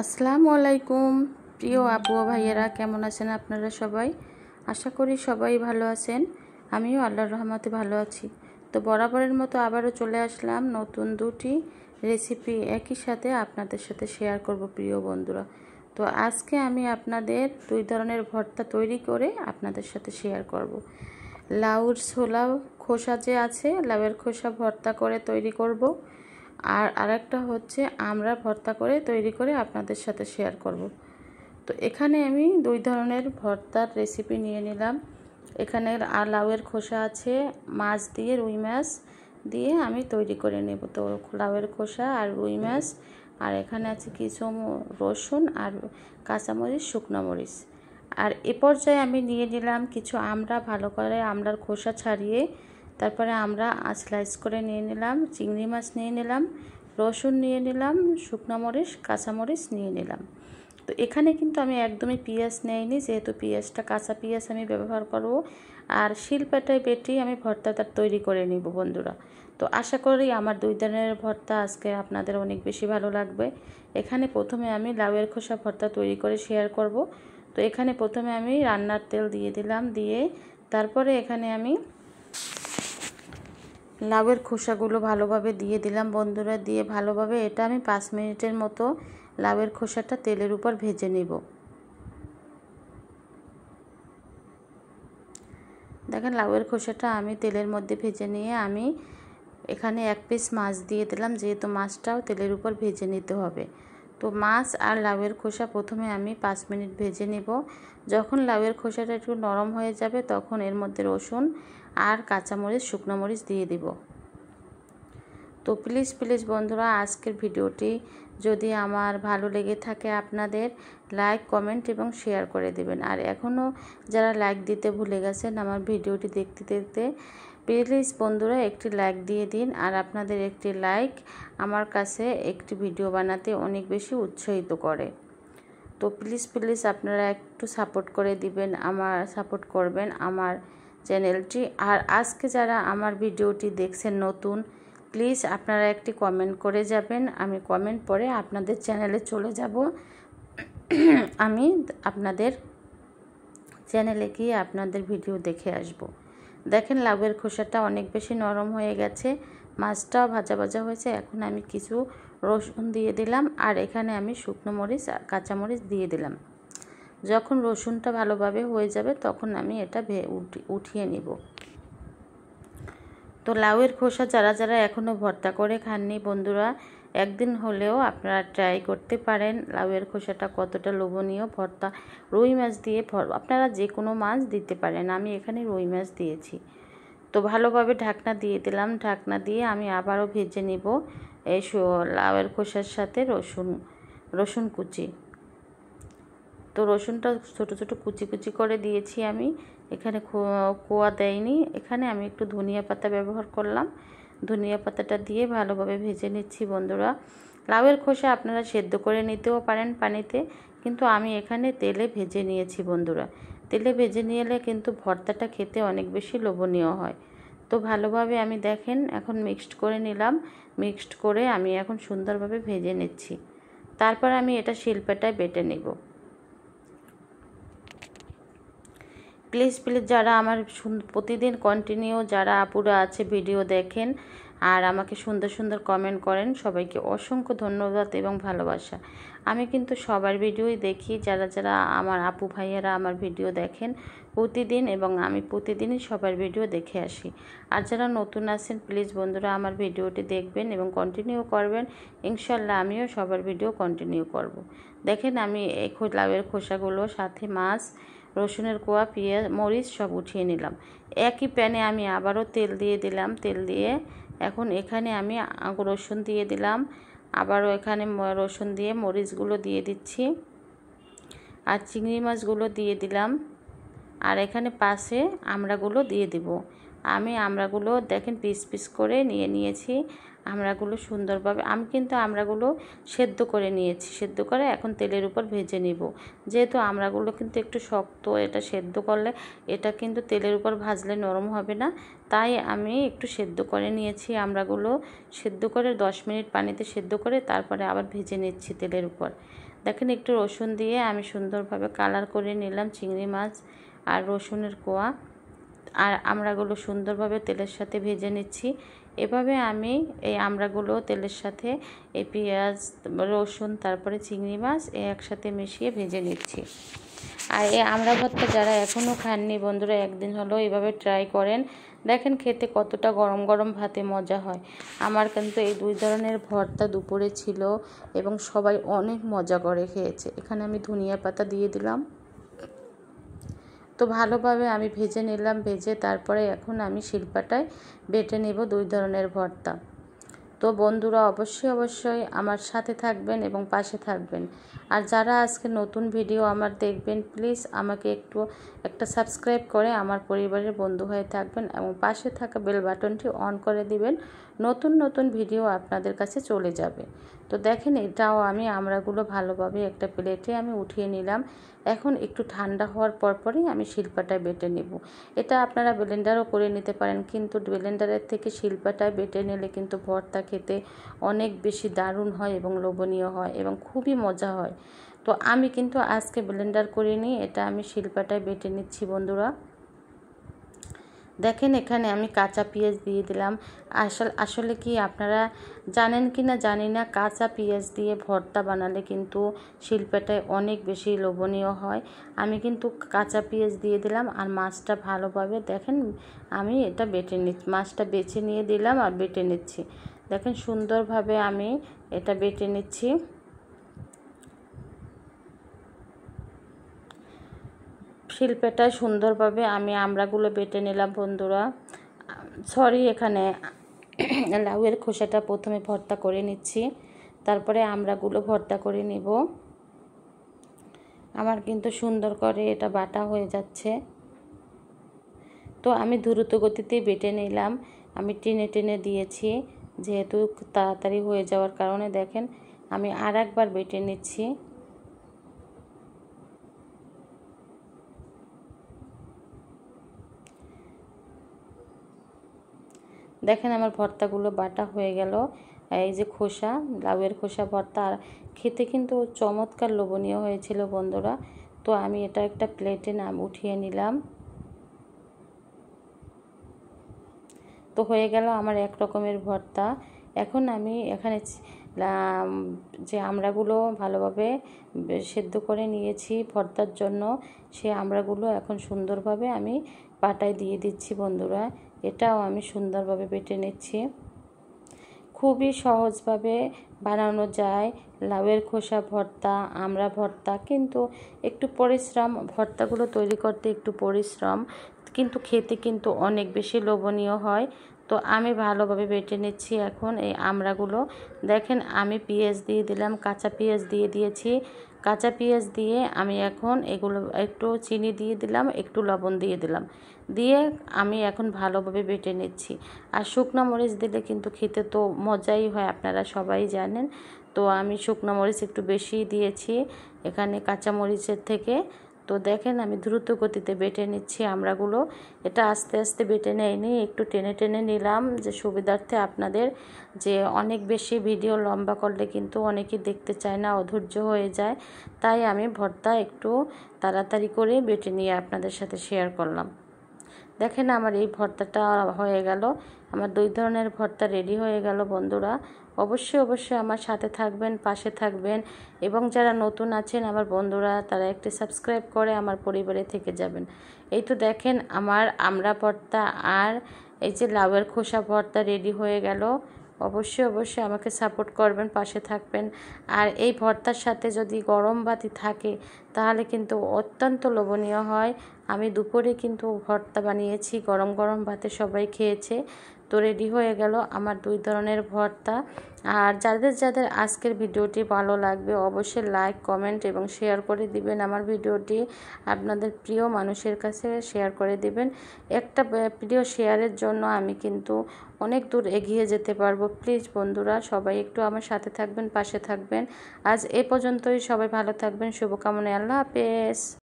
আসসালামু আলাইকুম প্রিয় আপু ও ভাইয়েরা, কেমন আছেন আপনারা সবাই? আশা করি সবাই ভালো আছেন। আমিও আল্লাহর রহমতে ভালো আছি। তো বরাবরের মতো আবারও চলে আসলাম নতুন দুটি রেসিপি একই সাথে আপনাদের সাথে শেয়ার করব প্রিয় বন্ধুরা। তো আজকে আমি আপনাদের দুই ধরনের ভর্তা তৈরি করে আপনাদের সাথে শেয়ার করব। লাউর ছোলা খোসা যে আছে, লাউয়ের খোসা ভর্তা করে তৈরি করব, আর আরেকটা হচ্ছে আমরা ভর্তা করে তৈরি করে আপনাদের সাথে শেয়ার করব। তো এখানে আমি দুই ধরনের ভর্তার রেসিপি নিয়ে নিলাম। এখানে লাউয়ের খোসা আছে, মাছ দিয়ে, রুই মাছ দিয়ে আমি তৈরি করে নেব। তো লাউয়ের খোসা আর রুই মাছ, আর এখানে আছে কিছু রসুন আর কাঁচামরিচ, শুকনো মরিচ। আর এ পর্যায়ে আমি নিয়ে নিলাম কিছু আমড়া, ভালো করে আমড়ার খোসা ছাড়িয়ে তারপরে আমরা স্লাইস করে নিয়ে নিলাম, চিংড়ি মাছ নিয়ে নিলাম, রসুন নিয়ে নিলাম, শুকনো মরিচ, কাঁচামরিচ নিয়ে নিলাম। তো এখানে কিন্তু আমি একদমই পেঁয়াজ নেইনি, যেহেতু পেঁয়াজটা কাঁচা পেঁয়াজ আমি ব্যবহার করব। আর শিলপাটায় বেটে আমি ভর্তাটা তৈরি করে নিব বন্ধুরা। তো আশা করি আমার দুই ধরনের ভর্তা আজকে আপনাদের অনেক বেশি ভালো লাগবে। এখানে প্রথমে আমি লাউয়ের খোসা ভর্তা তৈরি করে শেয়ার করব। তো এখানে প্রথমে আমি রান্নার তেল দিয়ে দিলাম, দিয়ে তারপরে এখানে আমি লাউয়ের খোসাগুলো ভালোভাবে দিয়ে দিলাম বন্ধুরা। দিয়ে ভালোভাবে এটা আমি 5 মিনিটের মতো লাউয়ের খোসাটা তেলের উপর ভেজে নেব। দেখেন লাউয়ের খোসাটা আমি তেলের মধ্যে ভেজে নিয়ে আমি এখানে 1 পিস মাছ দিয়ে দিলাম, যেহেতু মাছটাও তেলের উপর ভেজে নিতে হবে। তো মাছ আর লাউয়ের খোসা প্রথমে আমি 5 মিনিট ভেজে নেব। যখন লাউয়ের খোসাটা একটু নরম হয়ে যাবে তখন এর মধ্যে রসুন আর কাঁচামরিচ, শুকনো মরিচ দিয়ে দিব। তো প্লিজ বন্ধুরা, আজকের ভিডিওটি যদি আমার ভালো লেগে থাকে আপনাদের লাইক, কমেন্ট এবং শেয়ার করে দেবেন। আর এখনও যারা লাইক দিতে ভুলে গেছেন আমার ভিডিওটি দেখতে দেখতে, প্লিজ বন্ধুরা একটি লাইক দিয়ে দিন। আর আপনাদের একটি লাইক আমার কাছে একটি ভিডিও বানাতে অনেক বেশি উৎসাহিত করে। তো প্লিজ আপনারা একটু সাপোর্ট করে দিবেন, সাপোর্ট করবেন আমার চ্যানেলটি। আর আজকে যারা আমার ভিডিওটি দেখছেন নতুন, প্লিজ আপনারা একটি কমেন্ট করে যাবেন। আমি কমেন্ট পড়ে আপনাদের চ্যানেলে চলে যাব। আমি আপনাদের চ্যানেলে গিয়ে আপনাদের ভিডিও দেখে আসব। দেখেন লাউয়ের খোসাটা অনেক বেশি নরম হয়ে গেছে, মাছটাও ভাজা হয়েছে। এখন আমি কিছু রসুন দিয়ে দিলাম, আর এখানে আমি শুকনো মরিচ আর কাঁচামরিচ দিয়ে দিলাম। যখন রসুনটা ভালোভাবে হয়ে যাবে তখন আমি এটা উঠিয়ে নিব। তো লাউয়ের খোসা যারা এখনও ভর্তা করে খাননি বন্ধুরা, একদিন হলেও আপনারা ট্রাই করতে পারেন লাউয়ের খোসাটা কতটা লোভনীয়। ভর্তা রুই মাছ দিয়ে, আপনারা যে কোনো মাছ দিতে পারেন, আমি এখানে রুই মাছ দিয়েছি। তো ভালোভাবে ঢাকনা দিয়ে দিলাম। ঢাকনা দিয়ে আমি আবারও ভেজে নিব এই লাউয়ের খোসার সাথে রসুন কুচি। তো রসুনটা ছোট কুচি করে দিয়েছি আমি। এখানে কোয়া দেয়নি, এখানে আমি একটু ধনিয়া পাতা ব্যবহার করলাম। ধনিয়া পাতাটা দিয়ে ভালোভাবে ভেজে নিচ্ছি বন্ধুরা। লাউয়ের খোসা আপনারা সেদ্ধ করে নিতেও পারেন পানিতে, কিন্তু আমি এখানে তেলে ভেজে নিয়েছি বন্ধুরা। তেলে ভেজে নিলে কিন্তু ভর্তাটা খেতে অনেক বেশি লোভনীয় হয়। তো ভালোভাবে আমি দেখেন এখন মিক্সড করে নিলাম। মিক্সড করে আমি এখন সুন্দরভাবে ভেজে নিচ্ছি। তারপর আমি এটা শিলপাটায় বেটে নেব। প্লিজ যারা আমার প্রতিদিন কন্টিনিউ যারা আপুরা আছে ভিডিও দেখেন আর আমাকে সুন্দর কমেন্ট করেন, সবাইকে অসংখ্য ধন্যবাদ এবং ভালোবাসা। আমি কিন্তু সবার ভিডিওই দেখি, যারা আমার আপু ভাইয়েরা আমার ভিডিও দেখেন প্রতিদিন, এবং আমি প্রতিদিনই সবার ভিডিও দেখে আসি। আর যারা নতুন আছেন প্লিজ বন্ধুরা আমার ভিডিওটি দেখবেন এবং কন্টিনিউ করবেন। ইনশাল্লাহ আমিও সবার ভিডিও কন্টিনিউ করব। দেখেন আমি এই লাউয়ের খোসাগুলো সাথে মাছ, রসুনের কোয়া, পেঁয়াজ, মরিচ সব উঠিয়ে নিলাম। একই প্যানে আমি আবারও তেল দিয়ে দিলাম। তেল দিয়ে এখন এখানে আমি রসুন দিয়ে দিলাম, আবারও এখানে রসুন দিয়ে মরিচগুলো দিয়ে দিচ্ছি, আর চিংড়ি মাছগুলো দিয়ে দিলাম, আর এখানে পাশে আমড়াগুলো দিয়ে দিব। আমি আমড়াগুলো দেখেন পিস করে নিয়েছি। আমড়াগুলো সুন্দরভাবে আমি কিন্তু আমড়াগুলো সেদ্ধ করে নিয়েছি। সেদ্ধ করে এখন তেলের উপর ভেজে নিব। যেহেতু আমড়াগুলো কিন্তু একটু শক্ত, এটা সেদ্ধ করলে এটা কিন্তু তেলের উপর ভাজলে নরম হবে না, তাই আমি একটু সেদ্ধ করে নিয়েছি। আমড়াগুলো সেদ্ধ করে 10 মিনিট পানিতে সেদ্ধ করে তারপরে আবার ভেজে নিচ্ছি তেলের উপর। দেখেন একটু রসুন দিয়ে আমি সুন্দরভাবে কালার করে নিলাম চিংড়ি মাছ আর রসুনের কোয়া, আর আমড়াগুলো সুন্দরভাবে তেলের সাথে ভেজে নিচ্ছি। এভাবে আমি এই আমড়াগুলো তেলের সাথে এই পেঁয়াজ, রসুন, তারপরে চিংড়ি মাছ একসাথে মিশিয়ে ভেজে নিচ্ছি। আর এই আমড়া ভর্তা যারা এখনও খাননি বন্ধুরা, একদিন হলো এভাবে ট্রাই করেন, দেখেন খেতে কতটা গরম গরম ভাতে মজা হয়। আমার কিন্তু এই 2 ধরনের ভর্তা দুপুরে ছিল এবং সবাই অনেক মজা করে খেয়েছে। এখানে আমি ধনিয়া পাতা দিয়ে দিলাম। তো ভালোভাবে আমি ভেজে নিলাম, ভেজে তারপরে এখন আমি শিলপাটায় বেটে নেব 2 ধরনের ভর্তা। তো বন্ধুরা অবশ্যই আমার সাথে থাকবেন এবং পাশে থাকবেন। আর যারা আজকে নতুন ভিডিও আমার দেখবেন, প্লিজ আমাকে একটা সাবস্ক্রাইব করে আমার পরিবারের বন্ধু হয়ে থাকবেন এবং পাশে থাকা বেল বাটনটি অন করে দিবেন। নতুন ভিডিও আপনাদের কাছে চলে যাবে। তো দেখেন এটাও আমি আমড়াগুলো ভালোভাবে একটা প্লেটে আমি উঠিয়ে নিলাম। এখন একটু ঠান্ডা হওয়ার পরই আমি শিলপাটায় বেটে নেব। এটা আপনারা ব্লেন্ডারও করে নিতে পারেন, কিন্তু ব্লেন্ডারের থেকে শিলপাটায় বেটে নিলে কিন্তু ভর্তা খেতে অনেক বেশি দারুণ হয় এবং লোভনীয় হয় এবং খুবই মজা হয়। তো আমি কিন্তু আজকে ব্লেন্ডার করিনি, এটা আমি শিলপাটায় বেটে নিচ্ছি বন্ধুরা। দেখেন এখানে আমি কাঁচা পেঁয়াজ দিয়ে দিলাম। আসলে কি আপনারা জানেন কি না জানি না, কাঁচা পেঁয়াজ দিয়ে ভর্তা বানালে কিন্তু শিলপাটায় অনেক বেশি লোভনীয় হয়। আমি কিন্তু কাঁচা পেঁয়াজ দিয়ে দিলাম আর মাছটা ভালোভাবে দেখেন আমি এটা বেটে নিচ্ছি, মাছটা বেছে নিয়ে দিলাম আর বেটে নিচ্ছি। দেখেন সুন্দরভাবে আমি এটা বেটে নিচ্ছি। শিলপাটায় সুন্দরভাবে আমি আমড়াগুলো বেটে নিলাম বন্ধুরা। সরি, এখানে লাউয়ের খোসাটা প্রথমে ভর্তা করে নিচ্ছি, তারপরে আমড়াগুলো ভর্তা করে নিব। আমার কিন্তু সুন্দর করে এটা বাটা হয়ে যাচ্ছে। তো আমি দ্রুত গতিতেই বেটে নিলাম, আমি টেনে দিয়েছি যেহেতু তাড়াতাড়ি হয়ে যাওয়ার কারণে। দেখেন আমি আর একবার বেটে নিচ্ছি। দেখেন আমার ভর্তাগুলো বাটা হয়ে গেল। এই যে খোসা, লাউয়ের খোসা ভর্তা, আর খেতে কিন্তু চমৎকার লোভনীয় হয়েছিল বন্ধুরা। তো আমি এটা একটা প্লেটে উঠিয়ে নিলাম। তো হয়ে গেল আমার এক রকমের ভর্তা। এখন আমি এখানে যে আমড়াগুলো ভালোভাবে সেদ্ধ করে নিয়েছি ভর্তার জন্য, সেই আমড়াগুলো এখন সুন্দরভাবে আমি পাটায় দিয়ে দিচ্ছি বন্ধুরা। এটাও আমি সুন্দরভাবে বেটে নিচ্ছি। খুবই সহজভাবে বানানো যায় লাউয়ের খোসা ভর্তা, আমড়া ভর্তা, কিন্তু একটু পরিশ্রম, ভর্তাগুলো তৈরি করতে একটু পরিশ্রম, কিন্তু খেতে কিন্তু অনেক বেশি লোভনীয় হয়। তো আমি ভালোভাবে বেটে নিচ্ছি এখন এই আমড়াগুলো। দেখেন আমি পেঁয়াজ দিয়ে দিলাম, কাঁচা পেঁয়াজ দিয়ে দিয়েছি। কাঁচা পেঁয়াজ দিয়ে আমি এখন এগুলো একটু চিনি দিয়ে দিলাম, একটু লবণ দিয়ে দিলাম, দিয়ে আমি এখন ভালোভাবে বেটে নিচ্ছি। আর শুকনো মরিচ দিলে কিন্তু খেতে তো মজাই হয়, আপনারা সবাই জানেন। তো আমি শুকনো মরিচ একটু বেশি দিয়েছি এখানে কাঁচা মরিচের থেকে। তো দেখেন আমি দ্রুত গতিতে বেটে নিচ্ছি আমড়াগুলো। এটা আস্তে আস্তে বেটে নেয়নি, একটু টেনে নিলাম যে সুবিধার্থে আপনাদের, যে অনেক বেশি ভিডিও লম্বা করলে কিন্তু অনেকেই দেখতে চায় না, অধৈর্য হয়ে যায়। তাই আমি ভর্তা একটু তাড়াতাড়ি করে বেটে নিয়ে আপনাদের সাথে শেয়ার করলাম। দেখেন আমার এই ভর্তাটা হয়ে গেল, আমার 2 ধরনের ভর্তা রেডি হয়ে গেল বন্ধুরা। অবশ্যই আমার সাথে থাকবেন, পাশে থাকবেন, এবং যারা নতুন আছেন আমার বন্ধুরা তারা একটি সাবস্ক্রাইব করে আমার পরিবারে থেকে যাবেন। এই তো দেখেন আমার আমড়া ভর্তা আর এই যে লাউয়ের খোসা ভর্তা রেডি হয়ে গেল। অবশ্যই আমাকে সাপোর্ট করবেন, পাশে থাকবেন। আর এই ভর্তার সাথে যদি গরম ভাতই থাকে তাহলে কিন্তু অত্যন্ত লোভনীয় হয়। আমি দুপুরে কিন্তু ভর্তা বানিয়েছি, গরম ভাতে সবাই খেয়েছে। তো রেডি হয়ে গেল আমার 2 ধরনের ভর্তা। আর যাদের আজকের ভিডিওটি ভালো লাগবে অবশ্যই লাইক, কমেন্ট এবং শেয়ার করে দিবেন। আমার ভিডিওটি আপনাদের প্রিয় মানুষের কাছে শেয়ার করে দিবেন। একটা প্রিয় শেয়ারের জন্য আমি কিন্তু অনেক দূর এগিয়ে যেতে পারবো। প্লিজ বন্ধুরা সবাই একটু আমার সাথে থাকবেন, পাশে থাকবেন। আজ এ পর্যন্তই, সবাই ভালো থাকবেন, শুভকামনায়, আল্লাহ হাফেজ।